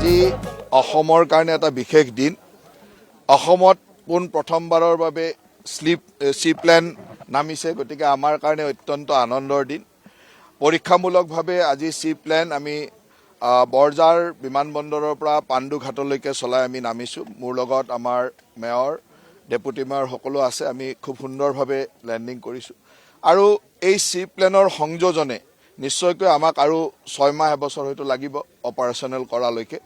আজি অসমৰ কাৰণে এটা বিশেষ দিন। অসমত পোন প্ৰথমবাৰৰ বাবে সি প্লেন নামিছে, গতিকে আমাৰ কাৰণে অত্যন্ত আনন্দৰ দিন। পৰীক্ষামূলকভাৱে আজি সি প্লেন আমি বৰঝাৰ বিমানবন্দৰৰ পৰা পাণ্ডুঘাটলৈকে চলাই আমি নামিছোঁ। মোৰ লগত আমাৰ মেয়ৰ, ডেপুটি মেয়ৰ সকলো আছে। আমি খুব সুন্দৰভাৱে লেণ্ডিং কৰিছোঁ আৰু এই সি প্লেনৰ সংযোজনে নিশ্চয়কৈ আমাক আৰু 6 মাহ এবছৰ হয়তো লাগিব অপাৰেশ্যনেল কৰালৈকে।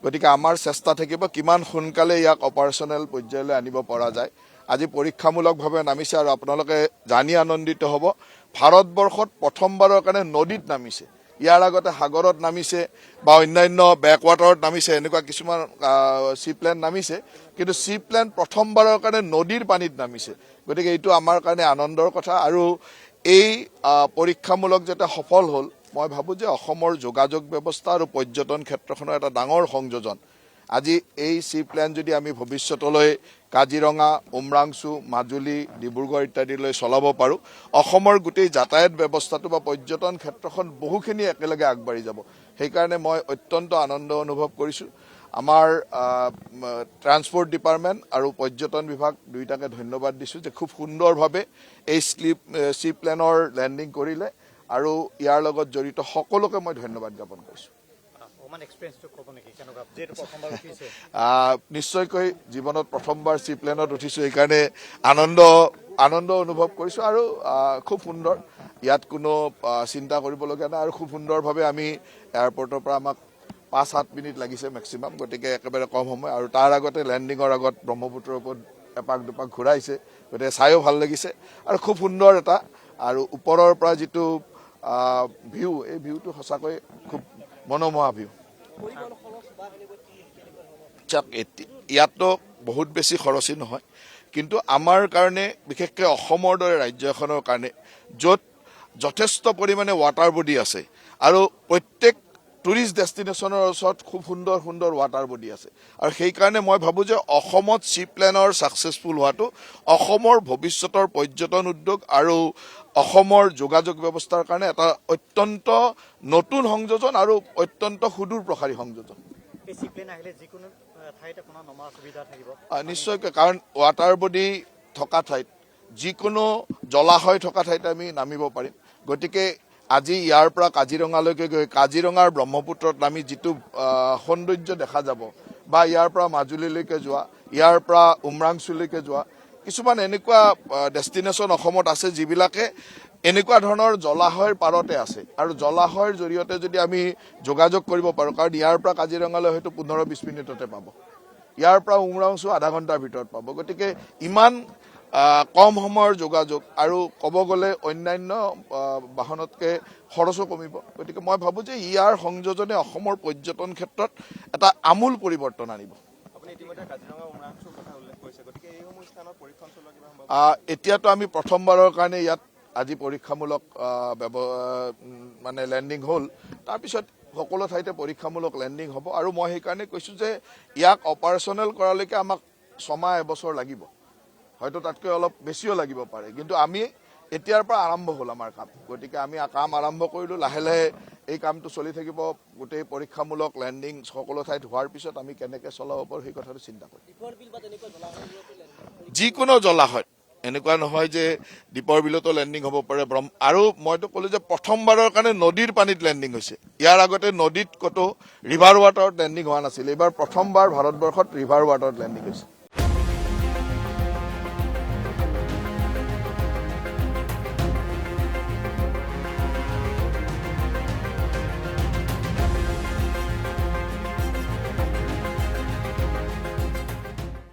গতিকে আমাৰ চেষ্টা থাকিব কিমান সোনকালে ইয়াক অপাৰেশ্যনেল পৰ্যায়লৈ আনিব পৰা যায়। আজি পৰীক্ষামূলকভাৱে নামিছে আৰু আপোনালোকে জানি আনন্দিত হ'ব, ভাৰতবৰ্ষত প্ৰথমবাৰৰ কাৰণে নদীত নামিছে। ইয়াৰ আগতে সাগৰত নামিছে বা অন্যান্য বেকৱাটাৰত নামিছে, এনেকুৱা কিছুমান সি প্লেন নামিছে, কিন্তু সি প্লেন প্ৰথমবাৰৰ কাৰণে নদীৰ পানীত নামিছে। গতিকে এইটো আমাৰ কাৰণে আনন্দৰ কথা আৰু এই পৰীক্ষামূলক যাতে সফল হ'ল, মই ভাবোঁ যে অসমৰ যোগাযোগ ব্যৱস্থা আৰু পৰ্যটন ক্ষেত্ৰখনৰ এটা ডাঙৰ সংযোজন। আজি এই সি প্লেন যদি আমি ভৱিষ্যতলৈ কাজিৰঙা, উমৰাংচু, মাজুলী, ডিব্ৰুগড় ইত্যাদিলৈ চলাব পাৰোঁ, অসমৰ গোটেই যাতায়াত ব্যৱস্থাটো বা পৰ্যটন ক্ষেত্ৰখন বহুখিনি একেলগে আগবাঢ়ি যাব। সেইকাৰণে মই অত্যন্ত আনন্দ অনুভৱ কৰিছোঁ। আমাৰ ট্ৰান্সপৰ্ট ডিপাৰ্টমেণ্ট আৰু পৰ্যটন বিভাগ দুয়োটাকে ধন্যবাদ দিছোঁ যে খুব সুন্দৰভাৱে এই সি প্লেনৰ লেণ্ডিং কৰিলে আৰু ইয়াৰ লগত জড়িত সকলোকে মই ধন্যবাদ জ্ঞাপন কৰিছোঁ। নিশ্চয়কৈ জীৱনত প্ৰথমবাৰ সি প্লেনত উঠিছোঁ, সেইকাৰণে আনন্দ অনুভৱ কৰিছোঁ আৰু খুব সুন্দৰ। ইয়াত কোনো চিন্তা কৰিবলগীয়া নাই আৰু খুব সুন্দৰভাৱে আমি এয়াৰপৰ্টৰ পৰা আমাক 5-7 মিনিট লাগিছে মেক্সিমাম, গতিকে একেবাৰে কম সময়। আৰু তাৰ আগতে লেণ্ডিঙৰ আগত ব্ৰহ্মপুত্ৰৰ ওপৰত এপাক দুপাক ঘূৰাইছে, গতিকে চায়ো ভাল লাগিছে আৰু খুব সুন্দৰ এটা। আৰু ওপৰৰ পৰা যিটো ভিউ, এই ভিউটো সঁচাকৈ খুব মনোমোহা ভিউ। ইয়াততো বহুত বেছি খৰচী নহয়, কিন্তু আমাৰ কাৰণে বিশেষকৈ অসমৰ দৰে ৰাজ্য এখনৰ কাৰণে য'ত যথেষ্ট পৰিমাণে ৱাটাৰ বডি আছে আৰু প্ৰত্যেক টুৰিষ্ট ডেষ্টিনেশ্যনৰ ওচৰত খুব সুন্দৰ সুন্দৰ ৱাটাৰ বডি আছে, আৰু সেইকাৰণে মই ভাবোঁ যে অসমত সি প্লেনৰ ছাকচেছফুল হোৱাটো অসমৰ ভৱিষ্যতৰ পৰ্যটন উদ্যোগ আৰু অসমৰ যোগাযোগ ব্যৱস্থাৰ কাৰণে এটা অত্যন্ত নতুন সংযোজন আৰু অত্যন্ত সুদূৰ প্ৰসাৰী সংযোজন। নিশ্চয়কৈ, কাৰণ ৱাটাৰ বডি থকা ঠাইত, যিকোনো জলাশয় থকা ঠাইত আমি নামিব পাৰিম। গতিকে আজি ইয়াৰ পৰা কাজিৰঙালৈকে গৈ কাজিৰঙাৰ ব্ৰহ্মপুত্ৰত নামি যিটো সৌন্দৰ্য দেখা যাব, বা ইয়াৰ পৰা মাজুলীলৈকে যোৱা, ইয়াৰ পৰা উমৰাংচুলৈকে যোৱা, কিছুমান এনেকুৱা ডেষ্টিনেশ্যন অসমত আছে যিবিলাকে এনেকুৱা ধৰণৰ জলাশয়ৰ পাৰতে আছে, আৰু জলাশয়ৰ জৰিয়তে যদি আমি যোগাযোগ কৰিব পাৰোঁ, কাৰণ ইয়াৰ পৰা কাজিৰঙালৈ হয়তো 15-20 মিনিটতে পাব, ইয়াৰ পৰা উমৰাংচু আধা ঘণ্টাৰ ভিতৰত পাব। গতিকে ইমান কম সময়ৰ যোগাযোগ আৰু ক'ব গ'লে অন্যান্য বাহনতকৈ খৰচো কমিব। গতিকে মই ভাবোঁ যে ইয়াৰ সংযোজনে অসমৰ পৰ্যটন ক্ষেত্ৰত এটা আমূল পৰিৱৰ্তন আনিব। এতিয়াতো আমি প্ৰথমবাৰৰ কাৰণে ইয়াত আজি পৰীক্ষামূলক লেণ্ডিং হ'ল, তাৰপিছত সকলো ঠাইতে পৰীক্ষামূলক লেণ্ডিং হ'ব। আৰু মই সেইকাৰণে কৈছোঁ যে ইয়াক অপাৰেশ্যনেল কৰালৈকে আমাক 6 মাহ এবছৰ লাগিব, হয়তো তাতকৈ অলপ বেছিও লাগিব পাৰে, কিন্তু আমি এতিয়াৰ পৰা আৰম্ভ হ'ল আমাৰ কাম। গতিকে আমি কাম আৰম্ভ কৰিলোঁ, লাহে লাহে এই কামটো চলি থাকিব। গোটেই পৰীক্ষামূলক লেণ্ডিং সকলো ঠাইত হোৱাৰ পিছত আমি কেনেকৈ চলাব পাৰোঁ সেই কথাটো চিন্তা কৰিম। যিকোনো জলাশয়ত, এনেকুৱা নহয় যে দীপৰ বিলতো লেণ্ডিং হ'ব পাৰে। আৰু মইতো ক'লোঁ যে প্ৰথমবাৰৰ কাৰণে নদীৰ পানীত লেণ্ডিং হৈছে। ইয়াৰ আগতে নদীত ক'তো ৰিভাৰ ৱাটাৰত লেণ্ডিং হোৱা নাছিল, এইবাৰ প্ৰথমবাৰ ভাৰতবৰ্ষত ৰিভাৰ ৱাটাৰত লেণ্ডিং হৈছে।